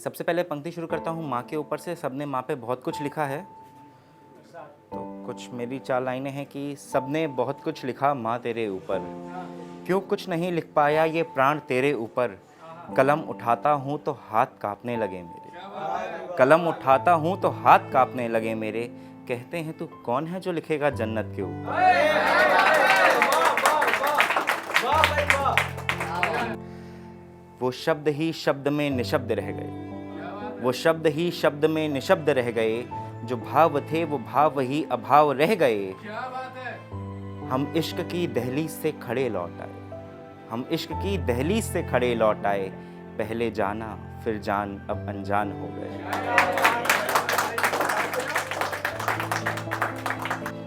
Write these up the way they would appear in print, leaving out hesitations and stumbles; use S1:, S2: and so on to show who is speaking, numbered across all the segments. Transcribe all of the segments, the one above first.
S1: सबसे पहले पंक्ति शुरू करता हूँ माँ के ऊपर से। सबने माँ पे बहुत कुछ लिखा है, तो कुछ मेरी 4 लाइनें हैं कि सबने बहुत कुछ लिखा माँ तेरे ऊपर, क्यों कुछ नहीं लिख पाया ये प्राण तेरे ऊपर। कलम उठाता हूँ तो हाथ कांपने लगे मेरे, कलम उठाता हूँ तो हाथ कांपने लगे मेरे। कहते हैं तू कौन है जो लिखेगा जन्नत के ऊपर। वो शब्द ही शब्द में निशब्द रह गए, वो शब्द ही शब्द में निशब्द रह गए। जो भाव थे वो भाव ही अभाव रह गए। हम इश्क की दहलीज से खड़े लौट आए, हम इश्क की दहलीज से खड़े लौट आए। पहले जाना फिर जान अब अनजान हो गए।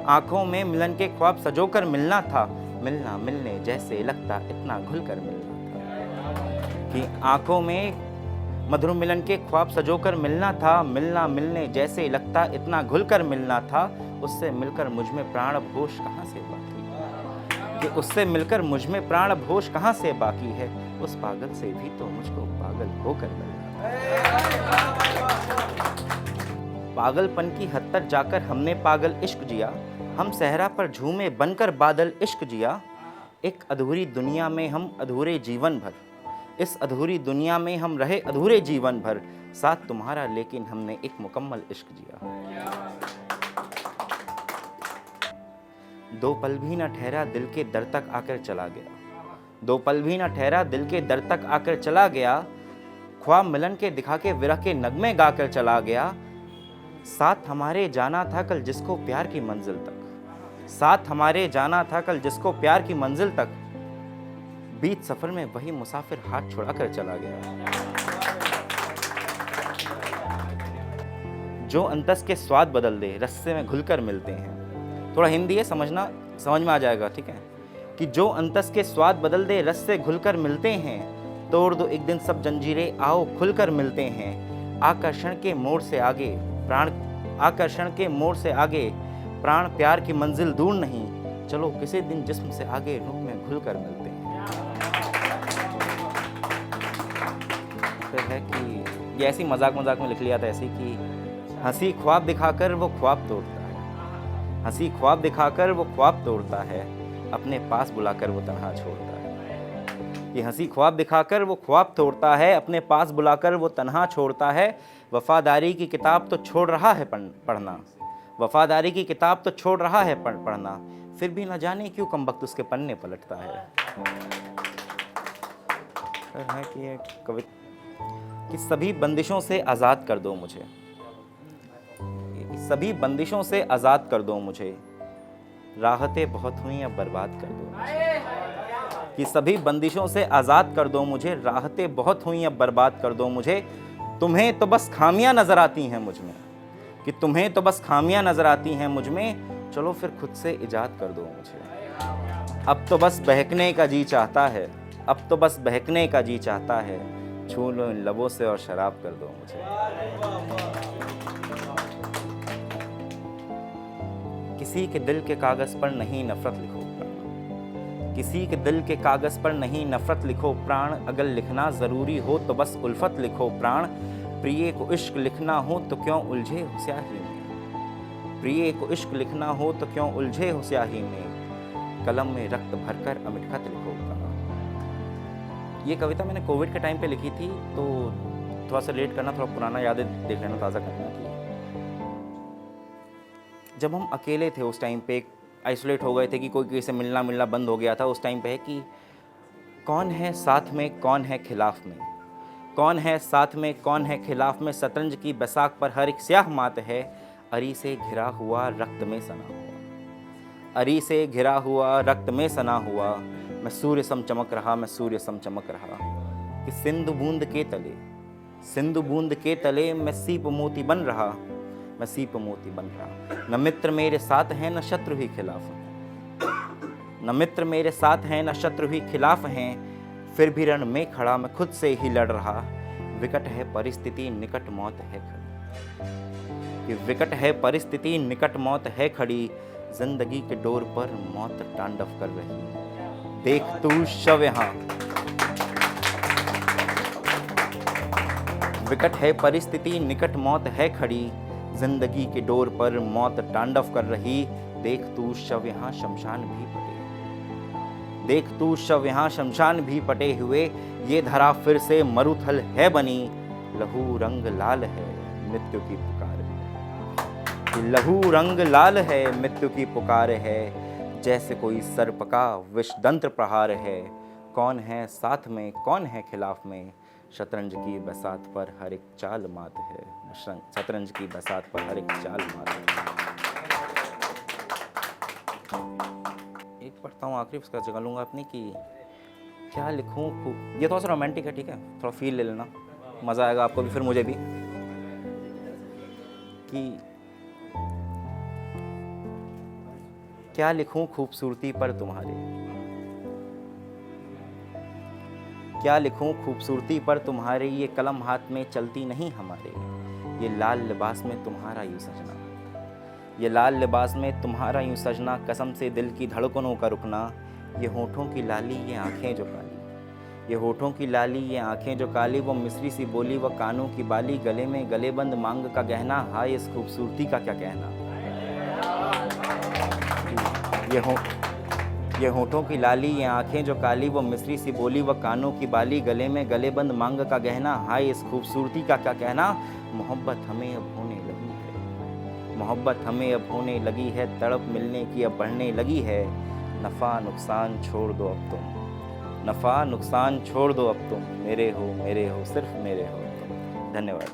S1: आंखों में मिलन के ख्वाब सजोकर मिलना था, मिलना मिलने जैसे लगता इतना घुलकर मिलना था। कि आंखों में मधुर मिलन के ख्वाब सजोकर मिलना था, मिलना मिलने जैसे लगता इतना घुलकर मिलना था। उससे मिलकर मुझ में प्राण भोष कहाँ से बाकी, कि उससे मिलकर मुझ में प्राण भोष कहाँ से बाकी है। उस पागल से भी तो मुझको पागल होकर मिलना था। पागलपन की हद तक जाकर हमने पागल इश्क जिया, हम सहरा पर झूमे बनकर बादल इश्क जिया। एक अधूरी दुनिया में हम अधूरे जीवन भर, इस अधूरी दुनिया में हम रहे अधूरे जीवन भर। साथ तुम्हारा लेकिन हमने एक मुकम्मल इश्क जिया। दो पल भी न ठहरा दिल के दर तक आकर चला गया, दो पल भी न ठहरा दिल के दर तक आकर चला गया। ख्वाब मिलन के दिखा के विरह के नगमे गाकर चला गया। साथ हमारे जाना था कल जिसको प्यार की मंजिल तक, साथ हमारे जाना था कल जिसको प्यार की मंजिल तक। बीच सफर में वही मुसाफिर हाथ छुड़ाकर चला गया। जो अंतस के स्वाद बदल दे रस्से में घुलकर मिलते हैं। थोड़ा हिंदी है, समझना, समझ में आ जाएगा, ठीक है। कि जो अंतस के स्वाद बदल दे रस्से घुलकर मिलते हैं। तोड़ दो एक दिन सब जंजीरें आओ खुलकर मिलते हैं। आकर्षण के मोड़ से आगे प्राण, आकर्षण के मोड़ से आगे प्राण प्यार की मंजिल दूर नहीं। चलो किसी दिन जिस्म से आगे रूह में घुलकर मिलते हैं। तो है कि ये ऐसी मजाक मजाक में लिख लिया था ऐसी कि हंसी ख्वाब दिखाकर वो ख्वाब तोड़ता है, हंसी ख्वाब दिखाकर वो ख्वाब तोड़ता है। अपने पास बुलाकर वो तन्हा छोड़ता है। ये हंसी ख्वाब दिखाकर वो ख्वाब तोड़ता है, अपने पास बुलाकर वो तन्हा छोड़ता है। वफादारी की किताब तो छोड़ रहा है पढ़ना, वफादारी की किताब तो छोड़ रहा है पढ़ना। फिर भी न जाने क्यों कमबख्त उसके पन्ने पलटता है। कि ये कविता कि सभी बंदिशों से आज़ाद कर दो मुझे, सभी बंदिशों से आज़ाद कर दो मुझे। राहतें बहुत हुई अब बर्बाद कर दो मुझे। कि सभी बंदिशों से आज़ाद कर दो मुझे, राहतें बहुत हुई अब बर्बाद कर दो मुझे। तुम्हें तो बस खामियां नज़र आती हैं मुझ में, कि तुम्हें तो बस खामियां नज़र आती हैं मुझ में। चलो फिर खुद से इजाद कर दो मुझे। अब तो बस बहकने का जी चाहता है, अब तो बस बहकने का जी चाहता है। छू लो इन लबों से और शराब कर दो मुझे। किसी के दिल के कागज़ पर नहीं नफरत लिखो प्राण, किसी के दिल के कागज़ पर नहीं नफरत लिखो प्राण। अगर लिखना ज़रूरी हो तो बस उल्फत लिखो प्राण। प्रिय को इश्क लिखना हो तो क्यों उलझे हो स्याही में, प्रिय को इश्क लिखना हो तो क्यों उलझे हो स्याही में। कलम में रक्त भरकर अमिट खत लिखो प्राण। ये कविता मैंने कोविड के टाइम पे लिखी थी, तो थोड़ा सा लेट करना, थोड़ा पुराना यादें देख लेना, ताज़ा करना कि जब हम अकेले थे उस टाइम पे, आइसोलेट हो गए थे कि कोई किसी से मिलना बंद हो गया था। उस टाइम पे है कि कौन है साथ में कौन है खिलाफ में, कौन है साथ में कौन है खिलाफ में। शतरंज की बैसाख पर हर एक स्याह मात है। अरी से घिरा हुआ रक्त में सना हुआ, अरी से घिरा हुआ रक्त में सना हुआ। मैं सूर्य सम चमक रहा, मैं सूर्य सम चमक रहा। कि सिंधु बूंद के तले, सिंधु बूंद के तले मैं सीप मोती बन रहा, मैं सीप मोती बन रहा। न मित्र मेरे साथ हैं न शत्रु ही खिलाफ हैं, न मित्र मेरे साथ हैं न शत्रु ही खिलाफ हैं। फिर भी रण में खड़ा मैं खुद से ही लड़ रहा। विकट है परिस्थिति निकट मौत है खड़ी, कि विकट है परिस्थिति निकट मौत है खड़ी। जिंदगी के डोर पर मौत तांडव कर रही, देख तू शव यहाँ। विकट है परिस्थिति, निकट मौत है खड़ी, जिंदगी के डोर पर मौत तांडव कर रही। देख तू शव यहाँ शमशान भी पटे, देख तू शव यहाँ शमशान भी पटे हुए, ये धरा फिर से मरुथल है बनी। लहू रंग लाल है मृत्यु की पुकार है, लहू रंग लाल है मृत्यु की पुकार है, जैसे कोई सर्प का विषदंत्र प्रहार है। कौन है साथ में कौन है खिलाफ में, शतरंज की बसात पर हर एक चाल मात है, शतरंज की बसात पर हर एक चाल मात है। एक पढ़ता हूँ आखिरी, उसका जगह लूँगा अपनी कि क्या लिखूँ खूब। ये थोड़ा सा रोमांटिक है, ठीक है, थोड़ा फील ले लेना, मज़ा आएगा आपको भी फिर मुझे भी। कि क्या लिखूं खूबसूरती पर तुम्हारे, क्या लिखूं खूबसूरती पर तुम्हारे, ये कलम हाथ में चलती नहीं हमारे। ये लाल लिबास में तुम्हारा यूं सजना, ये लाल लिबास में तुम्हारा यूं सजना, कसम से दिल की धड़कनों का रुकना। ये होठों की लाली ये आंखें जो काली, ये होठों की लाली ये आंखें जो काली, वो मिस्री सी बोली वो कानों की बाली, गले में गलेबंद मांग का गहना, हाय इस खूबसूरती का क्या कहना। ये होठों की लाली ये आंखें जो काली, वो मिस्री सी बोली वो कानों की बाली, गले में गलेबंद मांग का गहना, हाय इस खूबसूरती का क्या कहना। मोहब्बत हमें अब होने लगी है, मोहब्बत हमें अब होने लगी है, तड़प मिलने की अब बढ़ने लगी है। नफ़ा नुकसान छोड़ दो अब तुम, नफ़ा नुकसान छोड़ दो अब तुम, मेरे हो सिर्फ मेरे हो तुम। धन्यवाद।